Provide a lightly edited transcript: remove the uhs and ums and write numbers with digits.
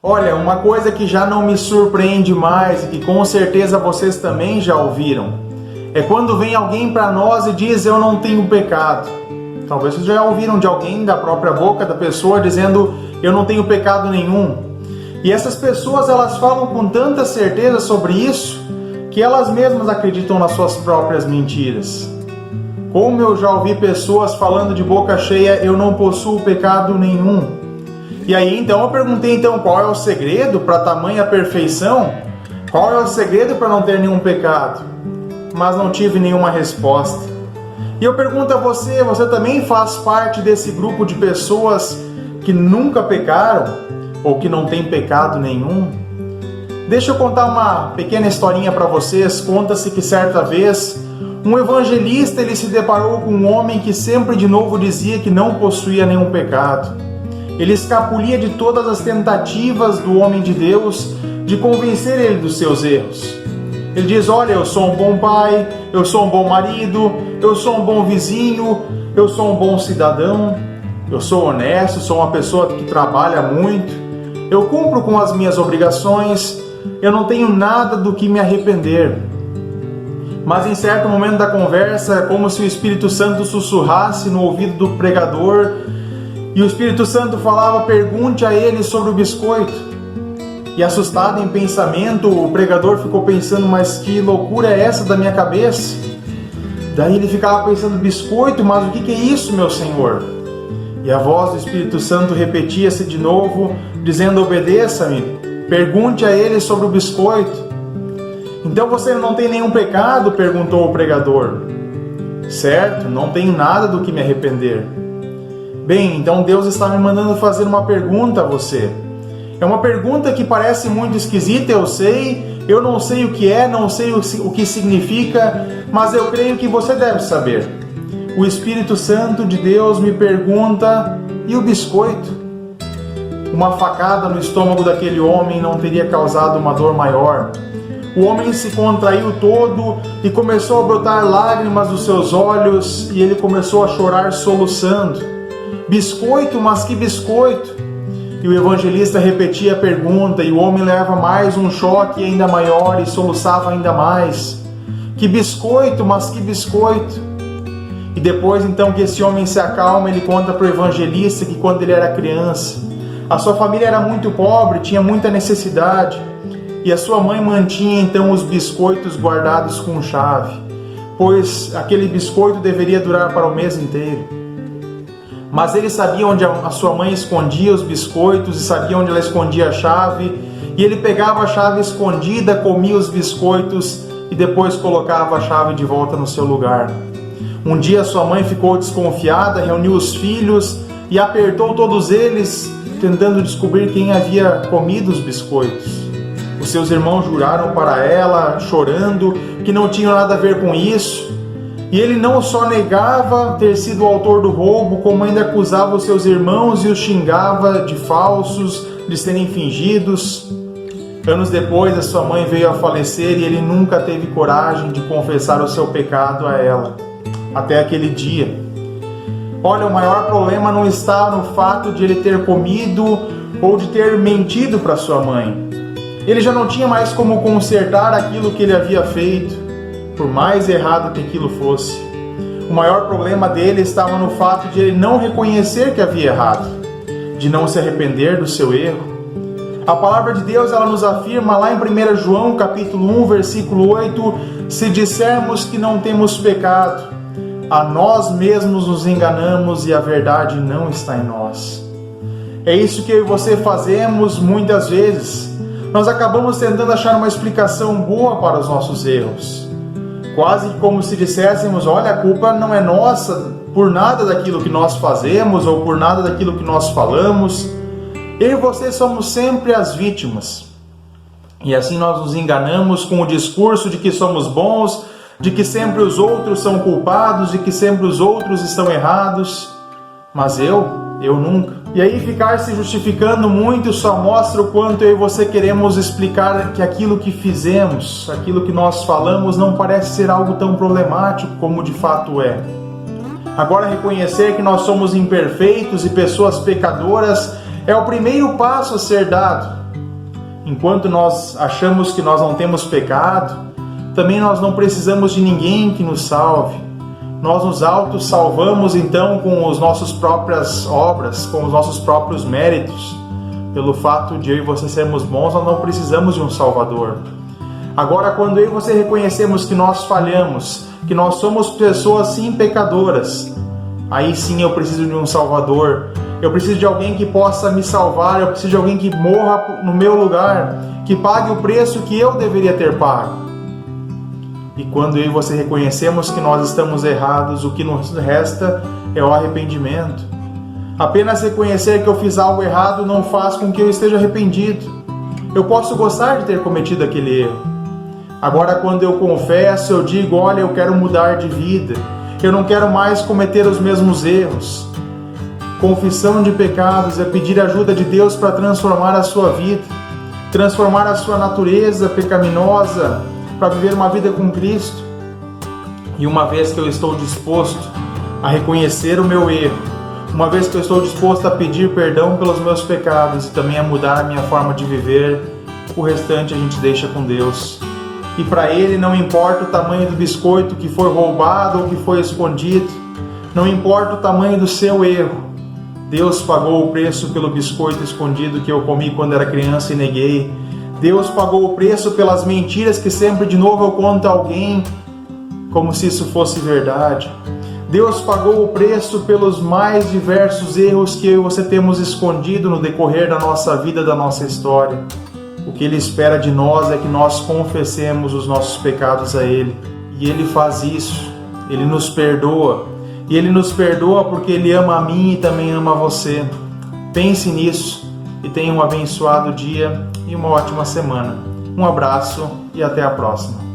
Olha, uma coisa que já não me surpreende mais e que com certeza vocês também já ouviram, é quando vem alguém para nós e diz: eu não tenho pecado. Talvez vocês já ouviram de alguém da própria boca da pessoa dizendo: eu não tenho pecado nenhum. E essas pessoas, elas falam com tanta certeza sobre isso que elas mesmas acreditam nas suas próprias mentiras. Como eu já ouvi pessoas falando de boca cheia: eu não possuo pecado nenhum. E aí então eu perguntei, qual é o segredo para tamanha perfeição? Qual é o segredo para não ter nenhum pecado? Mas não tive nenhuma resposta. E eu pergunto a você, você também faz parte desse grupo de pessoas que nunca pecaram ou que não tem pecado nenhum? Deixa eu contar uma pequena historinha para vocês. Conta-se que certa vez um evangelista ele se deparou com um homem que sempre de novo dizia que não possuía nenhum pecado. Ele escapulia de todas as tentativas do homem de Deus de convencer ele dos seus erros. Ele diz: olha, eu sou um bom pai, eu sou um bom marido, eu sou um bom vizinho, eu sou um bom cidadão, eu sou honesto, sou uma pessoa que trabalha muito, eu cumpro com as minhas obrigações, eu não tenho nada do que me arrepender. Mas em certo momento da conversa, é como se o Espírito Santo sussurrasse no ouvido do pregador, e o Espírito Santo falava: pergunte a ele sobre o biscoito. E assustado em pensamento, o pregador ficou pensando: mas que loucura é essa da minha cabeça? Daí ele ficava pensando: biscoito? Mas o que é isso, meu Senhor? E a voz do Espírito Santo repetia-se de novo, dizendo: obedeça-me, pergunte a ele sobre o biscoito. Então você não tem nenhum pecado? Perguntou o pregador. Certo, não tenho nada do que me arrepender. Bem, então Deus está me mandando fazer uma pergunta a você. É uma pergunta que parece muito esquisita, eu sei, eu não sei o que é, não sei o que significa, mas eu creio que você deve saber. O Espírito Santo de Deus me pergunta: e o biscoito? Uma facada no estômago daquele homem não teria causado uma dor maior. O homem se contraiu todo e começou a brotar lágrimas dos seus olhos e ele começou a chorar soluçando. Biscoito? Mas que biscoito? E o evangelista repetia a pergunta e o homem leva mais um choque ainda maior e soluçava ainda mais. Que biscoito? Mas que biscoito? E depois então que esse homem se acalma, ele conta para o evangelista que quando ele era criança, a sua família era muito pobre, tinha muita necessidade, e a sua mãe mantinha então os biscoitos guardados com chave, pois aquele biscoito deveria durar para o mês inteiro. Mas ele sabia onde a sua mãe escondia os biscoitos e sabia onde ela escondia a chave, e ele pegava a chave escondida, comia os biscoitos e depois colocava a chave de volta no seu lugar. Um dia sua mãe ficou desconfiada, reuniu os filhos e apertou todos eles, tentando descobrir quem havia comido os biscoitos. Os seus irmãos juraram para ela, chorando, que não tinham nada a ver com isso. E ele não só negava ter sido o autor do roubo, como ainda acusava os seus irmãos e os xingava de falsos, de serem fingidos. Anos depois, a sua mãe veio a falecer e ele nunca teve coragem de confessar o seu pecado a ela, até aquele dia. Olha, o maior problema não está no fato de ele ter comido ou de ter mentido para sua mãe. Ele já não tinha mais como consertar aquilo que ele havia feito, por mais errado que aquilo fosse. O maior problema dele estava no fato de ele não reconhecer que havia errado, de não se arrepender do seu erro. A palavra de Deus, ela nos afirma lá em 1 João capítulo 1, versículo 8, se dissermos que não temos pecado, a nós mesmos nos enganamos e a verdade não está em nós. É isso que eu e você fazemos muitas vezes. Nós acabamos tentando achar uma explicação boa para os nossos erros. Quase como se disséssemos: olha, a culpa não é nossa por nada daquilo que nós fazemos ou por nada daquilo que nós falamos. Eu e você somos sempre as vítimas. E assim nós nos enganamos com o discurso de que somos bons, de que sempre os outros são culpados, de que sempre os outros estão errados. Mas eu nunca. E aí ficar se justificando muito só mostra o quanto eu e você queremos explicar que aquilo que fizemos, aquilo que nós falamos não parece ser algo tão problemático como de fato é. Agora, reconhecer que nós somos imperfeitos e pessoas pecadoras é o primeiro passo a ser dado. Enquanto nós achamos que nós não temos pecado, também nós não precisamos de ninguém que nos salve. Nós nos auto-salvamos então com as nossas próprias obras, com os nossos próprios méritos. Pelo fato de eu e você sermos bons, nós não precisamos de um Salvador. Agora, quando eu e você reconhecemos que nós falhamos, que nós somos pessoas sim pecadoras, aí sim eu preciso de um Salvador. Eu preciso de alguém que possa me salvar, eu preciso de alguém que morra no meu lugar, que pague o preço que eu deveria ter pago. E quando eu e você reconhecemos que nós estamos errados, o que nos resta é o arrependimento. Apenas reconhecer que eu fiz algo errado não faz com que eu esteja arrependido. Eu posso gostar de ter cometido aquele erro. Agora, quando eu confesso, eu digo, olha, eu quero mudar de vida. Eu não quero mais cometer os mesmos erros. Confissão de pecados é pedir ajuda de Deus para transformar a sua vida, transformar a sua natureza pecaminosa, para viver uma vida com Cristo. E uma vez que eu estou disposto a reconhecer o meu erro, uma vez que eu estou disposto a pedir perdão pelos meus pecados e também a mudar a minha forma de viver, o restante a gente deixa com Deus. E para Ele não importa o tamanho do biscoito que foi roubado ou que foi escondido, não importa o tamanho do seu erro, Deus pagou o preço pelo biscoito escondido que eu comi quando era criança e neguei. Deus pagou o preço pelas mentiras que sempre de novo eu conto a alguém, como se isso fosse verdade. Deus pagou o preço pelos mais diversos erros que eu e você temos escondido no decorrer da nossa vida, da nossa história. O que Ele espera de nós é que nós confessemos os nossos pecados a Ele. E Ele faz isso. Ele nos perdoa. E Ele nos perdoa porque Ele ama a mim e também ama a você. Pense nisso e tenha um abençoado dia e uma ótima semana. Um abraço e até a próxima.